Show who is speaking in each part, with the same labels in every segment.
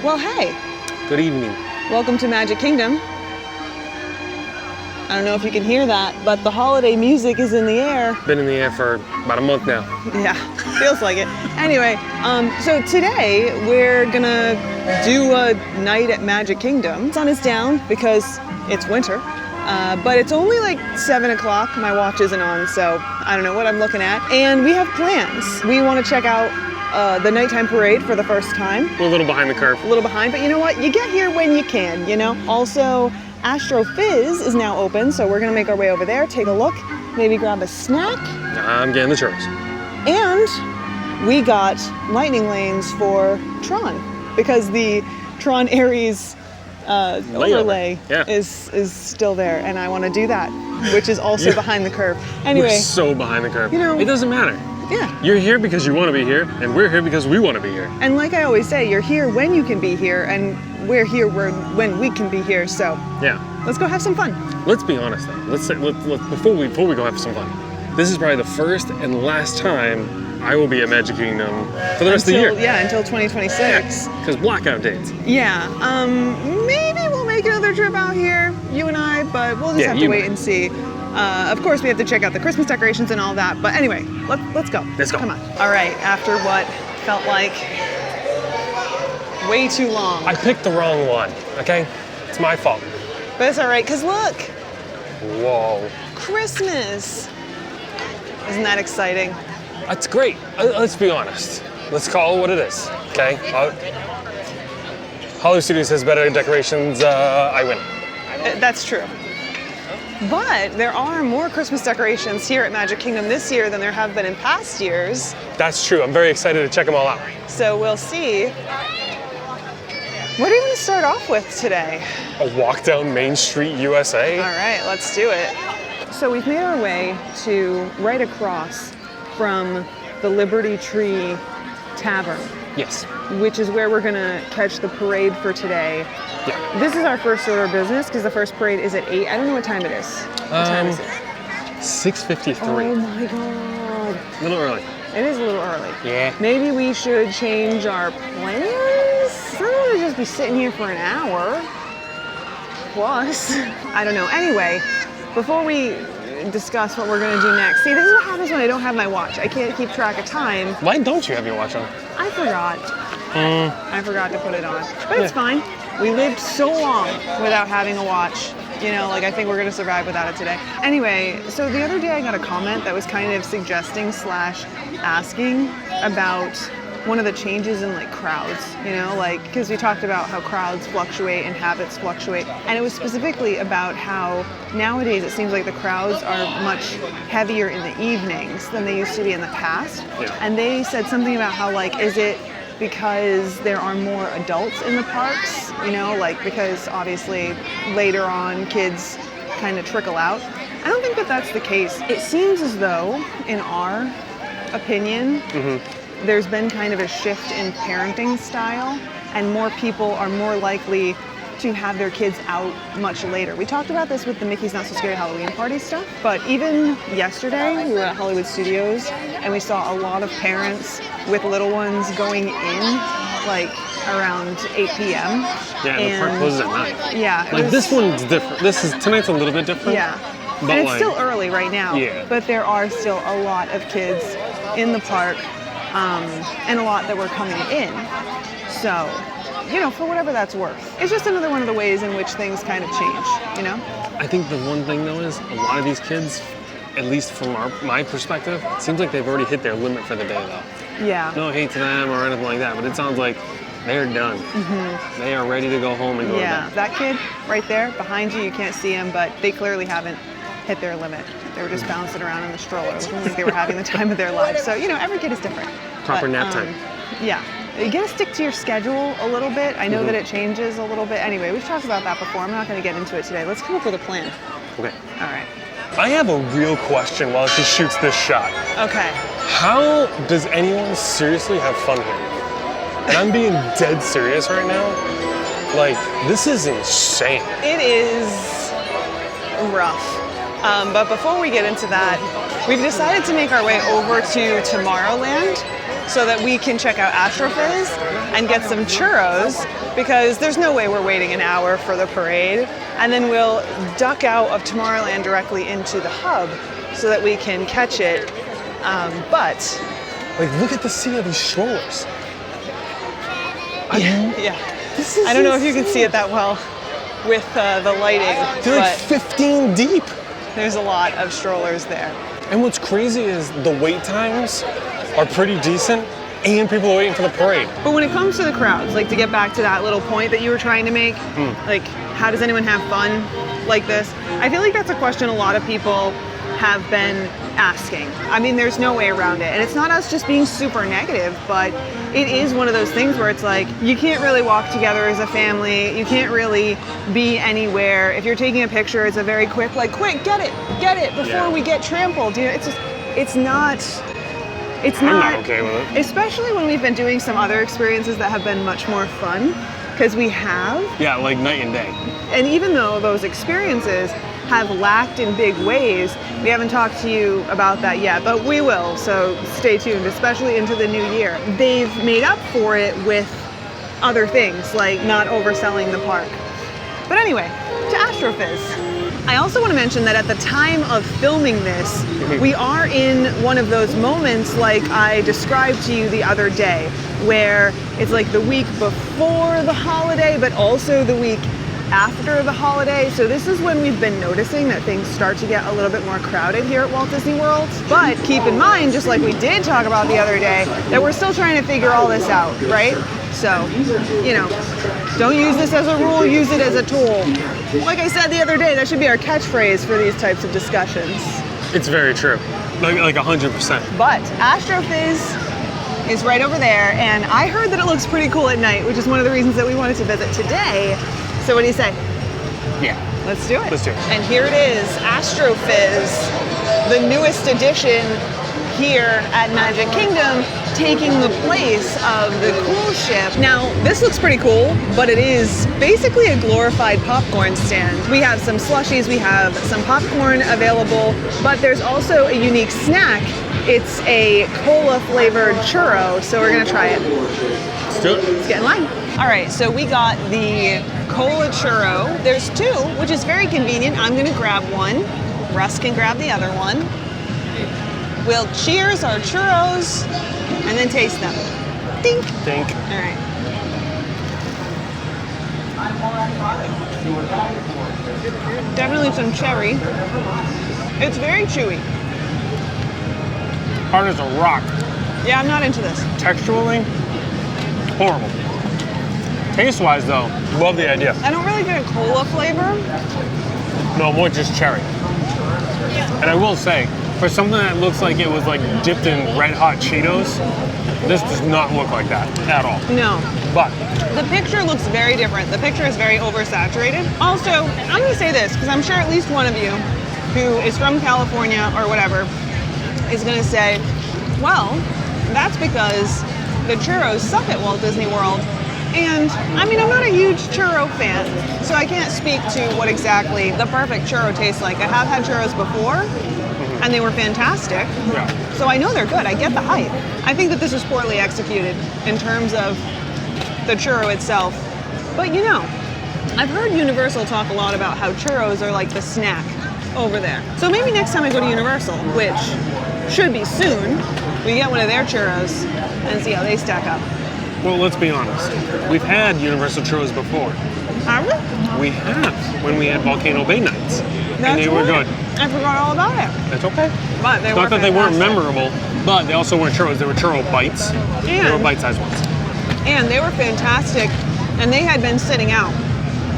Speaker 1: Well, hey.
Speaker 2: Good evening.
Speaker 1: Welcome to Magic Kingdom. I don't know if you can hear that, but the holiday music is in the air.
Speaker 2: Been in the air for about a month now.
Speaker 1: Yeah, feels like it. Anyway, so today we're gonna do a night at Magic Kingdom. Sun is down because it's winter, but it's only like 7 o'clock. My watch isn't on, so I don't know what I'm looking at. And we have plans. We want to check out the nighttime parade for the first time.
Speaker 2: We're a little behind the curve.
Speaker 1: A little behind, but you know what? You get here when you can, you know? Also, Astro Fizz is now open, so we're gonna make our way over there, take a look, maybe grab a snack.
Speaker 2: I'm getting the churros.
Speaker 1: And we got lightning lanes for Tron, because the Tron Aries overlay is still there, and I want to do that, which is also behind the curve. Anyway,
Speaker 2: we're so behind the curve.
Speaker 1: You know,
Speaker 2: it doesn't matter.
Speaker 1: Yeah.
Speaker 2: You're here because you want to be here, and we're here because we want to be here.
Speaker 1: And like I always say, you're here when you can be here, and we're here when we can be here. So
Speaker 2: yeah,
Speaker 1: let's go have some fun. Let's
Speaker 2: be honest though. Let's before we go have some fun. This is probably the first and last time I will be at Magic Kingdom for the rest of the year.
Speaker 1: Yeah, until 2026.
Speaker 2: Because blackout dates.
Speaker 1: Yeah. Maybe we'll make another trip out here, you and I, but we'll just have to wait and see. Of course, we have to check out the Christmas decorations and all that. But anyway, let's go.
Speaker 2: Let's go.
Speaker 1: Come on. All right. After what felt like way too long.
Speaker 2: I picked the wrong one. Okay, it's my fault.
Speaker 1: But it's all right, cause look.
Speaker 2: Whoa.
Speaker 1: Christmas. Isn't that exciting?
Speaker 2: That's great. Let's be honest. Let's call it what it is. Okay. Hollywood Studios has better decorations. I win.
Speaker 1: That's true. But there are more Christmas decorations here at Magic Kingdom this year than there have been in past years.
Speaker 2: That's true. I'm very excited to check them all out.
Speaker 1: So we'll see. What are you going to start off with today?
Speaker 2: A walk down Main Street, USA.
Speaker 1: All right, let's do it. So we've made our way to right across from the Liberty Tree Tavern.
Speaker 2: Yes.
Speaker 1: Which is where we're going to catch the parade for today.
Speaker 2: Yeah.
Speaker 1: This is our first order of business because the first parade is at 8. I don't know what time it is. What time is it?
Speaker 2: 6:53.
Speaker 1: Oh my God.
Speaker 2: A little early.
Speaker 1: It is a little early.
Speaker 2: Yeah.
Speaker 1: Maybe we should change our plans? I don't want to just be sitting here for an hour. Plus, I don't know. Anyway, before we discuss what we're going to do next. See, this is what happens when I don't have my watch. I can't keep track of time.
Speaker 2: Why don't you have your watch on?
Speaker 1: I forgot. I forgot to put it on. But it's fine. We lived so long without having a watch. You know, like I think we're gonna survive without it today. Anyway, so the other day I got a comment that was kind of suggesting / asking about one of the changes in like crowds, you know, like, because we talked about how crowds fluctuate and habits fluctuate. And it was specifically about how nowadays it seems like the crowds are much heavier in the evenings than they used to be in the past.
Speaker 2: Yeah.
Speaker 1: And they said something about how like, is it because there are more adults in the parks, you know, like because obviously later on kids kind of trickle out. I don't think that that's the case. It seems as though, in our opinion, there's been kind of a shift in parenting style and more people are more likely to have their kids out much later. We talked about this with the Mickey's Not So Scary Halloween Party stuff, but even yesterday we were at Hollywood Studios and we saw a lot of parents with little ones going in like around 8 p.m.
Speaker 2: Yeah, and the park closes at 9.
Speaker 1: Yeah.
Speaker 2: Like this one's different. Tonight's a little bit different.
Speaker 1: Yeah.
Speaker 2: But
Speaker 1: and it's still early right now.
Speaker 2: Yeah.
Speaker 1: But there are still a lot of kids in the park and a lot that were coming in. So, you know, for whatever that's worth. It's just another one of the ways in which things kind of change, you know?
Speaker 2: I think the one thing though is a lot of these kids, at least from my perspective, it seems like they've already hit their limit for the day though.
Speaker 1: Yeah.
Speaker 2: No hate to them or anything like that, but it sounds like they're done. They are ready to go home and go to bed.
Speaker 1: That kid right there behind you can't see him, but they clearly haven't hit their limit. They were just bouncing around in the stroller. It looked like they were having the time of their lives. So, you know, every kid is different.
Speaker 2: Proper nap time.
Speaker 1: Yeah. You gotta stick to your schedule a little bit. I know that it changes a little bit. Anyway, we've talked about that before. I'm not gonna get into it today. Let's come up with a plan.
Speaker 2: Okay.
Speaker 1: All right.
Speaker 2: I have a real question while she shoots this shot.
Speaker 1: Okay.
Speaker 2: How does anyone seriously have fun here? And I'm being dead serious right now. Like, this is insane.
Speaker 1: It is rough. But before we get into that, we've decided to make our way over to Tomorrowland. so that we can check out Astro Fizz and get some churros, because there's no way we're waiting an hour for the parade. And then we'll duck out of Tomorrowland directly into the hub so that we can catch it. But
Speaker 2: Like, look at the sea of these strollers.
Speaker 1: yeah. I don't know if you can see it that well with the lighting,
Speaker 2: They're like
Speaker 1: but
Speaker 2: 15 deep.
Speaker 1: there's a lot of strollers there.
Speaker 2: And what's crazy is the wait times are pretty decent, and people are waiting for the parade.
Speaker 1: But when it comes to the crowds, like to get back to that little point that you were trying to make, like how does anyone have fun like this? I feel like that's a question a lot of people have been asking. I mean, there's no way around it. And it's not us just being super negative, but it is one of those things where it's like, you can't really walk together as a family. You can't really be anywhere. If you're taking a picture, it's a very quick, like, quick, get it before we get trampled. You know, it's just, it's not
Speaker 2: I'm not okay with it.
Speaker 1: Especially when we've been doing some other experiences that have been much more fun, because we have.
Speaker 2: Yeah, like night and day.
Speaker 1: And even though those experiences have lacked in big ways, we haven't talked to you about that yet, but we will, so stay tuned, especially into the new year. They've made up for it with other things, like not overselling the park. But anyway, to Astro Fizz. I also want to mention that at the time of filming this, we are in one of those moments like I described to you the other day, where it's like the week before the holiday, but also the week after the holiday. So this is when we've been noticing that things start to get a little bit more crowded here at Walt Disney World. But keep in mind, just like we did talk about the other day, that we're still trying to figure all this out, right? So, you know, don't use this as a rule, use it as a tool. Like I said the other day, that should be our catchphrase for these types of discussions.
Speaker 2: It's very true. Like 100%.
Speaker 1: But Astro Fizz is right over there, and I heard that it looks pretty cool at night, which is one of the reasons that we wanted to visit today. So what do you say?
Speaker 2: Yeah.
Speaker 1: Let's do it.
Speaker 2: Let's do it.
Speaker 1: And here it is, Astro Fizz, the newest addition here at Magic Kingdom, taking the place of the cruise ship. Now, this looks pretty cool, but it is basically a glorified popcorn stand. We have some slushies, we have some popcorn available, but there's also a unique snack. It's a cola flavored churro, so we're gonna try it.
Speaker 2: Let's do it.
Speaker 1: Let's get in line. All right, so we got the cola churro. There's two, which is very convenient. I'm gonna grab one. Russ can grab the other one. We'll cheers our churros and then taste them. Dink.
Speaker 2: Think.
Speaker 1: All right. Definitely some cherry. It's very chewy.
Speaker 2: Hard as a rock.
Speaker 1: Yeah, I'm not into this.
Speaker 2: Texturally, horrible. Taste-wise, though, love the idea.
Speaker 1: I don't really get a cola flavor.
Speaker 2: No, more just cherry. And I will say, for something that looks like it was like dipped in red hot Cheetos, this does not look like that at all.
Speaker 1: No.
Speaker 2: But
Speaker 1: The picture looks very different. The picture is very oversaturated. Also, I'm gonna say this, because I'm sure at least one of you who is from California or whatever is gonna say, well, that's because the churros suck at Walt Disney World. And I mean, I'm not a huge churro fan, so I can't speak to what exactly the perfect churro tastes like. I have had churros before, and they were fantastic.
Speaker 2: yeah,
Speaker 1: So I know they're good. I get the hype. I think that this was poorly executed in terms of the churro itself. But you know, I've heard Universal talk a lot about how churros are like the snack over there. So maybe next time I go to Universal, which should be soon, we get one of their churros and see how they stack up.
Speaker 2: well, let's be honest. We've had Universal churros before.
Speaker 1: Have we?
Speaker 2: We have, when we had Volcano Bay nights. And
Speaker 1: That's
Speaker 2: they were
Speaker 1: right.
Speaker 2: good.
Speaker 1: I forgot all about it.
Speaker 2: That's okay.
Speaker 1: But they
Speaker 2: It's
Speaker 1: were
Speaker 2: not that they weren't
Speaker 1: fantastic.
Speaker 2: memorable, but they also weren't churros. They were churro bites. They were
Speaker 1: And-
Speaker 2: bite-sized ones.
Speaker 1: And they were fantastic, and they had been sitting out.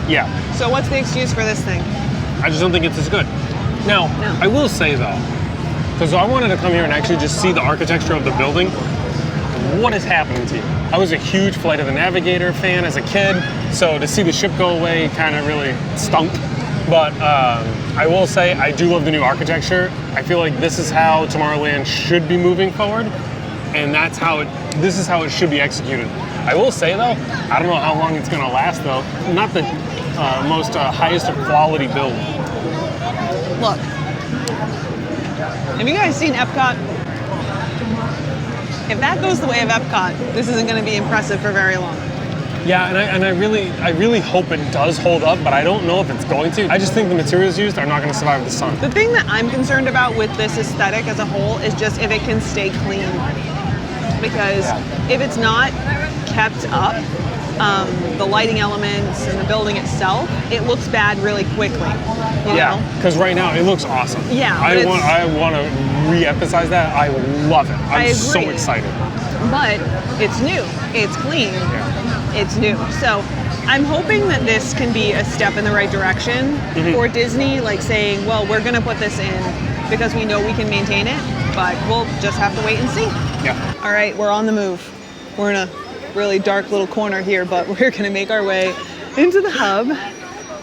Speaker 2: Yeah,
Speaker 1: So what's the excuse for this thing?
Speaker 2: I just don't think it's as good. Now,
Speaker 1: No.
Speaker 2: I will say though, because I wanted to come here and actually just see the architecture of the building. What is happening to you? I was a huge Flight of the Navigator fan as a kid, so to see the ship go away kind of really stunk. But I will say I do love the new architecture. I feel like this is how Tomorrowland should be moving forward, and this is how it should be executed. I will say though, I don't know how long it's gonna last though. Not the most highest of quality build.
Speaker 1: Look. Have you guys seen Epcot? if that goes the way of Epcot, this isn't going to be impressive for very long.
Speaker 2: Yeah, and I really hope it does hold up, but I don't know if it's going to. I just think the materials used are not going to survive the sun.
Speaker 1: The thing that I'm concerned about with this aesthetic as a whole is just if it can stay clean. Because if it's not kept up, the lighting elements and the building itself, it looks bad really quickly. You know?
Speaker 2: Because right now it looks awesome.
Speaker 1: Yeah,
Speaker 2: I want to re-emphasize that. I love it. I'm so excited.
Speaker 1: But it's new. It's clean. It's new. So I'm hoping that this can be a step in the right direction for Disney, like saying, well, we're going to put this in because we know we can maintain it, but we'll just have to wait and see.
Speaker 2: Yeah.
Speaker 1: All right, we're on the move. We're in a really dark little corner here, but we're going to make our way into the hub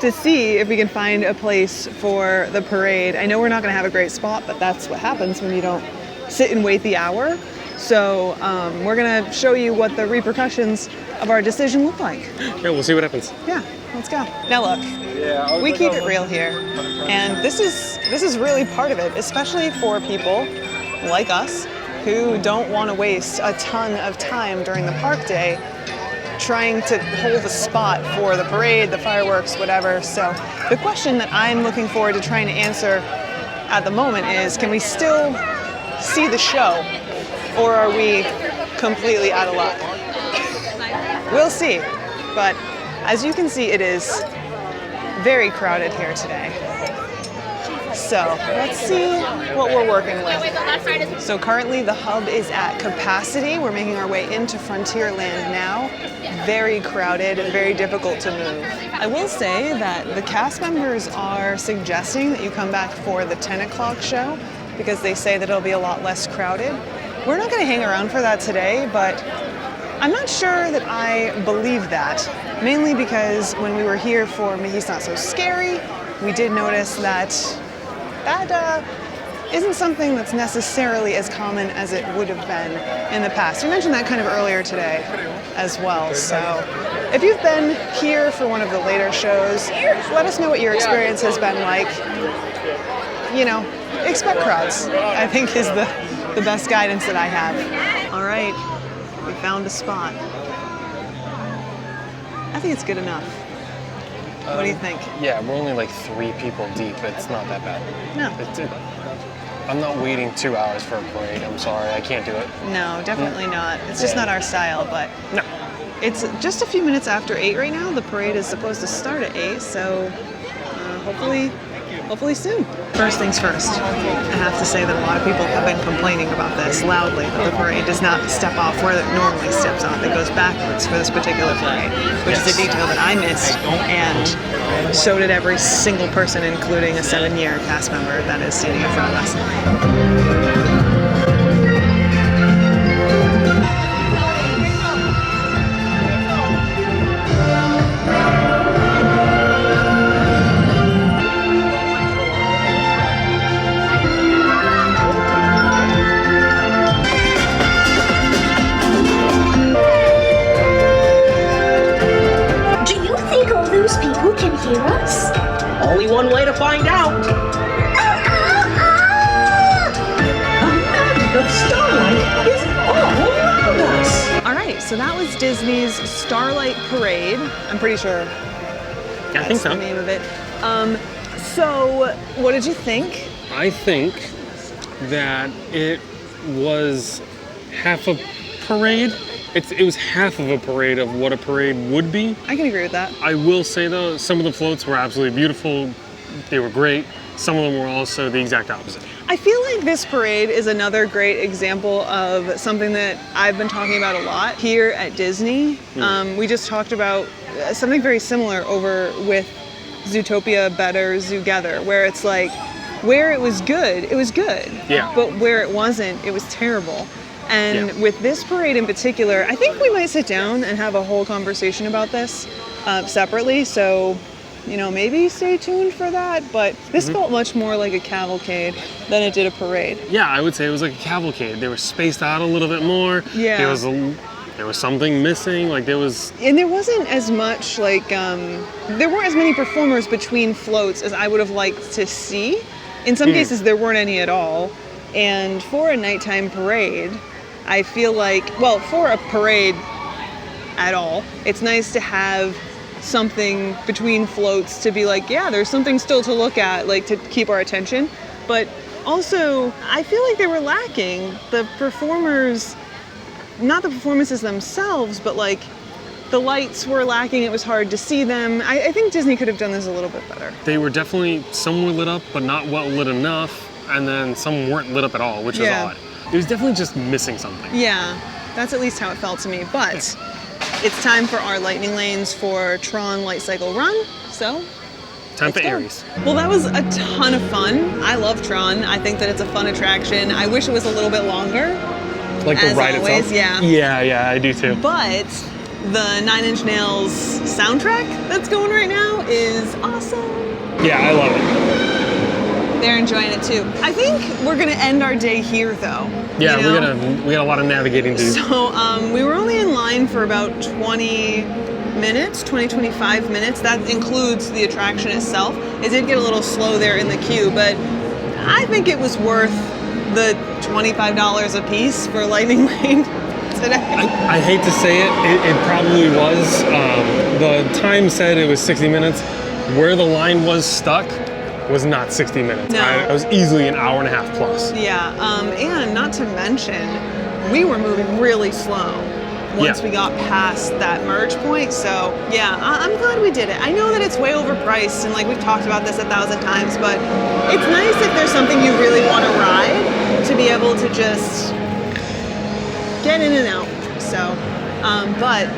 Speaker 1: to see if we can find a place for the parade. I know we're not going to have a great spot, but that's what happens when you don't sit and wait the hour. So we're going to show you what the repercussions of our decision look like.
Speaker 2: Yeah, we'll see what happens.
Speaker 1: Yeah, let's go. Now look, we keep it real here, and this is really part of it, especially for people like us who don't want to waste a ton of time during the park day trying to hold a spot for the parade, the fireworks, whatever. So the question that I'm looking forward to trying to answer at the moment is, can we still see the show, or are we completely out of luck? We'll see. But as you can see, it is very crowded here today. So let's see what we're working with. So currently the hub is at capacity. We're making our way into Frontierland now. Very crowded and very difficult to move. I will say that the cast members are suggesting that you come back for the 10 o'clock show because they say that it'll be a lot less crowded. We're not going to hang around for that today, but I'm not sure that I believe that, mainly because when we were here for Mickey's Not So Scary, we did notice that isn't something that's necessarily as common as it would have been in the past. We mentioned that kind of earlier today as well. So if you've been here for one of the later shows, let us know what your experience has been like. You know, expect crowds, I think is the best guidance that I have. All right, we found a spot. I think it's good enough. What do you think?
Speaker 2: Yeah, we're only like 3 people deep. It's not that bad.
Speaker 1: No.
Speaker 2: I'm not waiting 2 hours for a parade. I'm sorry, I can't do it.
Speaker 1: No, definitely not. It's just not our style, but
Speaker 2: no.
Speaker 1: It's just a few minutes after 8 right now. The parade is supposed to start at 8, so hopefully soon. First things first, I have to say that a lot of people have been complaining about this loudly, that the parade does not step off where it normally steps off. It goes backwards for this particular parade, which is a detail that I missed, and so did every single person, including a 7-year cast member that is seating in front of us.
Speaker 3: Hear us?
Speaker 4: Only one way to find out. The magic of Starlight is all around us.
Speaker 1: All right, so that was Disney's Starlight Parade. I'm pretty sure
Speaker 2: I think so.
Speaker 1: The name of it. So what did you think?
Speaker 2: I think that it was half a parade. It was half of a parade of what a parade would be.
Speaker 1: I can agree with that.
Speaker 2: I will say though, some of the floats were absolutely beautiful. They were great. Some of them were also the exact opposite.
Speaker 1: I feel like this parade is another great example of something that I've been talking about a lot here at Disney. We just talked about something very similar over with Zootopia Better Zoogether, where it's like, where it was good, it was good.
Speaker 2: Yeah.
Speaker 1: But where it wasn't, it was terrible. And with this parade in particular, I think we might sit down and have a whole conversation about this separately. So, you know, maybe stay tuned for that. But this felt much more like a cavalcade than it did a parade.
Speaker 2: Yeah, I would say it was like a cavalcade. They were spaced out a little bit more.
Speaker 1: Yeah.
Speaker 2: There was something missing. Like there was.
Speaker 1: And there wasn't as much like there weren't as many performers between floats as I would have liked to see. In some cases, there weren't any at all. And for a nighttime parade, I feel like, well, for a parade at all, it's nice to have something between floats to be like, yeah, there's something still to look at, like to keep our attention. But also, I feel like they were lacking. The performers, not the performances themselves, but like the lights were lacking. It was hard to see them. I think Disney could have done this a little bit better.
Speaker 2: They were definitely, some were lit up, but not well lit enough. And then some weren't lit up at all, which is odd. It was definitely just missing something.
Speaker 1: Yeah, that's at least how it felt to me. But it's time for our lightning lanes for Tron Light Cycle Run. So
Speaker 2: time for Aries.
Speaker 1: Well, that was a ton of fun. I love Tron. I think that it's a fun attraction. I wish it was a little bit longer.
Speaker 2: Like the ride itself?
Speaker 1: Yeah.
Speaker 2: Yeah, I do too.
Speaker 1: But the Nine Inch Nails soundtrack that's going right now is awesome.
Speaker 2: Yeah, I love it.
Speaker 1: They're enjoying it too. I think we're gonna end our day here though.
Speaker 2: Yeah,
Speaker 1: you know?
Speaker 2: we got a lot of navigating to do.
Speaker 1: So we were only in line for about 20 minutes, 25 minutes. That includes the attraction itself. It did get a little slow there in the queue, but I think it was worth the $25 a piece for Lightning Lane today.
Speaker 2: I hate to say it probably was. The time said it was 60 minutes. Where the line was stuck was not 60 minutes.
Speaker 1: No.
Speaker 2: It was easily an hour and a half plus.
Speaker 1: Yeah, and not to mention, we were moving really slow once we got past that merge point. So yeah, I'm glad we did it. I know that it's way overpriced, and like we've talked about this 1,000 times, but it's nice if there's something you really want to ride to be able to just get in and out. So, but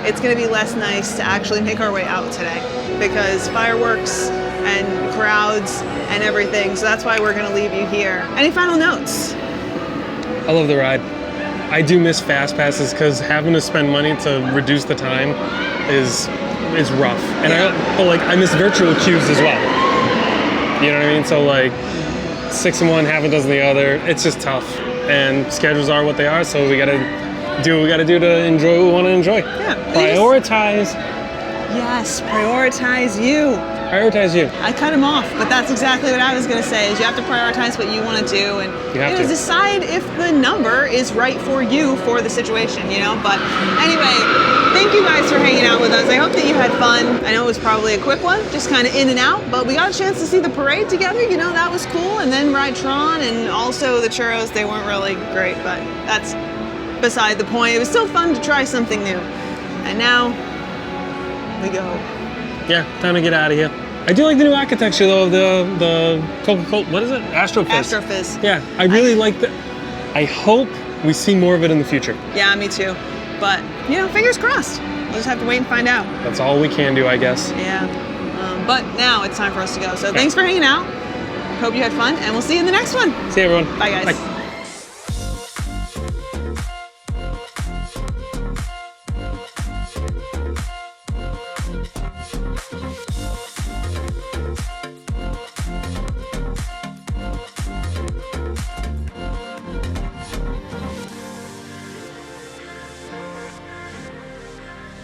Speaker 1: it's going to be less nice to actually make our way out today because fireworks and crowds and everything. So that's why we're going to leave you here. Any final notes?
Speaker 2: I love the ride. I do miss fast passes because having to spend money to reduce the time is rough. And I miss virtual queues as well. You know what I mean? So like 6 in one, half a dozen the other. It's just tough. And schedules are what they are. So we got to do what we got to do to enjoy what we want to enjoy.
Speaker 1: Yeah.
Speaker 2: Prioritize.
Speaker 1: Yes, prioritize you.
Speaker 2: Prioritize you.
Speaker 1: I cut him off, but that's exactly what I was going to say, is you have to prioritize what you want to do and decide if the number is right for you for the situation, you know? But anyway, thank you guys for hanging out with us. I hope that you had fun. I know it was probably a quick one, just kind of in and out, but we got a chance to see the parade together, you know, that was cool. And then ride Tron and also the churros, they weren't really great, but that's beside the point. It was still fun to try something new. And now we go.
Speaker 2: Yeah, time to get out of here. I do like the new architecture though of the Coca-Cola, what is it? Astro Fizz.
Speaker 1: Astro Fizz.
Speaker 2: Yeah, I really like that. I hope we see more of it in the future.
Speaker 1: Yeah, me too. But, you know, fingers crossed. We'll just have to wait and find out.
Speaker 2: That's all we can do, I guess.
Speaker 1: Yeah. But now it's time for us to go. So thanks for hanging out. Hope you had fun, and we'll see you in the next one.
Speaker 2: See you, everyone.
Speaker 1: Bye, guys.
Speaker 2: Bye.